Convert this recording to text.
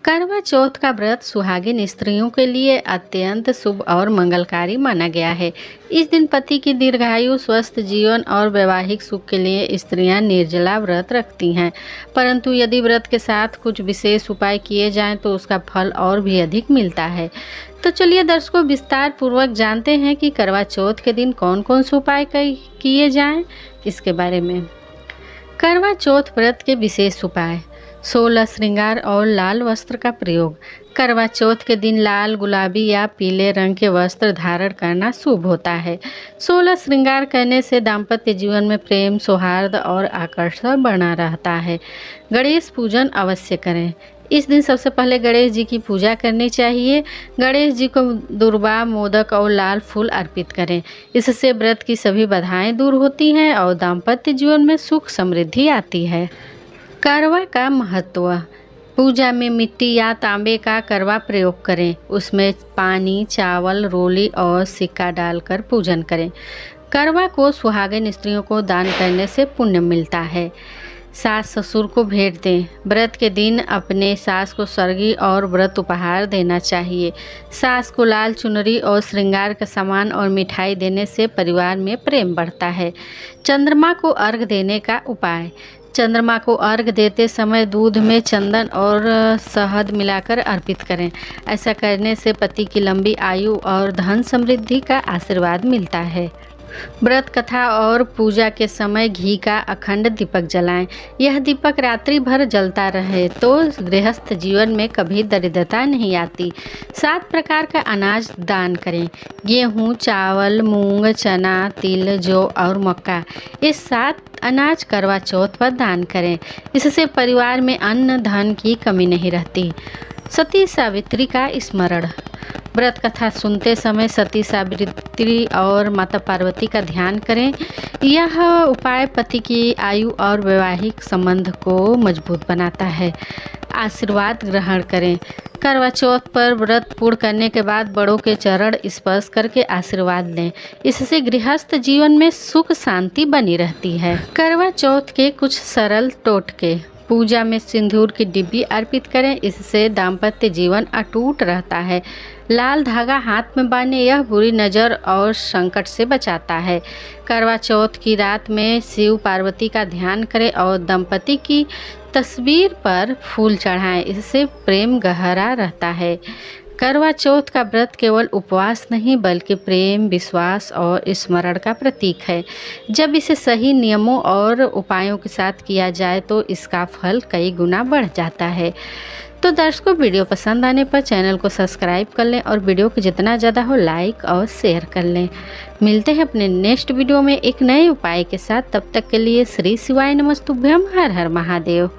करवा चौथ का व्रत सुहागिन स्त्रियों के लिए अत्यंत शुभ और मंगलकारी माना गया है। इस दिन पति की दीर्घायु, स्वस्थ जीवन और वैवाहिक सुख के लिए स्त्रियां निर्जला व्रत रखती हैं। परंतु यदि व्रत के साथ कुछ विशेष उपाय किए जाएं तो उसका फल और भी अधिक मिलता है। तो चलिए दर्शकों, विस्तार पूर्वक जानते हैं कि करवा चौथ के दिन कौन कौन से उपाय किए जाएं इसके बारे में। करवा चौथ व्रत के विशेष उपाय: 16 श्रृंगार और लाल वस्त्र का प्रयोग। करवा चौथ के दिन लाल, गुलाबी या पीले रंग के वस्त्र धारण करना शुभ होता है। 16 श्रृंगार करने से दाम्पत्य जीवन में प्रेम, सौहार्द और आकर्षण बना रहता है। गणेश पूजन अवश्य करें। इस दिन सबसे पहले गणेश जी की पूजा करनी चाहिए। गणेश जी को दुर्वा, मोदक और लाल फूल अर्पित करें। इससे व्रत की सभी बाधाएं दूर होती हैं और दाम्पत्य जीवन में सुख समृद्धि आती है। करवा का महत्व: पूजा में मिट्टी या तांबे का करवा प्रयोग करें। उसमें पानी, चावल, रोली और सिक्का डालकर पूजन करें। करवा को सुहागिन स्त्रियों को दान करने से पुण्य मिलता है। सास ससुर को भेंट दें। व्रत के दिन अपने सास को सरगी और व्रत उपहार देना चाहिए। सास को लाल चुनरी और श्रृंगार का सामान और मिठाई देने से परिवार में प्रेम बढ़ता है। चंद्रमा को अर्घ देने का उपाय: चंद्रमा को अर्घ देते समय दूध में चंदन और शहद मिलाकर अर्पित करें। ऐसा करने से पति की लंबी आयु और धन समृद्धि का आशीर्वाद मिलता है। व्रत कथा और पूजा के समय घी का अखंड दीपक जलाएं। यह दीपक रात्रि भर जलता रहे तो गृहस्थ जीवन में कभी दरिद्रता नहीं आती। 7 प्रकार का अनाज दान करें। गेहूँ, चावल, मूंग, चना, तिल, जौ और मक्का, ये 7 अनाज करवा चौथ पर दान करें। इससे परिवार में अन्न धन की कमी नहीं रहती। सती सावित्री का स्मरण: व्रत कथा सुनते समय सती सावित्री और माता पार्वती का ध्यान करें। यह उपाय पति की आयु और वैवाहिक संबंध को मजबूत बनाता है। आशीर्वाद ग्रहण करें। करवा चौथ पर व्रत पूर्ण करने के बाद बड़ों के चरण स्पर्श करके आशीर्वाद लें। इससे गृहस्थ जीवन में सुख शांति बनी रहती है। करवा चौथ के कुछ सरल टोटके: पूजा में सिंदूर की डिब्बी अर्पित करें। इससे दाम्पत्य जीवन अटूट रहता है। लाल धागा हाथ में बांधें, यह बुरी नज़र और संकट से बचाता है। करवा चौथ की रात में शिव पार्वती का ध्यान करें और दंपति की तस्वीर पर फूल चढ़ाएं। इससे प्रेम गहरा रहता है। करवा चौथ का व्रत केवल उपवास नहीं बल्कि प्रेम, विश्वास और स्मरण का प्रतीक है। जब इसे सही नियमों और उपायों के साथ किया जाए तो इसका फल कई गुना बढ़ जाता है। तो दर्शकों, वीडियो पसंद आने पर चैनल को सब्सक्राइब कर लें और वीडियो को जितना ज़्यादा हो लाइक और शेयर कर लें। मिलते हैं अपने नेक्स्ट वीडियो में एक नए उपाय के साथ। तब तक के लिए श्री शिवाय नमस्तुभ्यम। हर हर महादेव।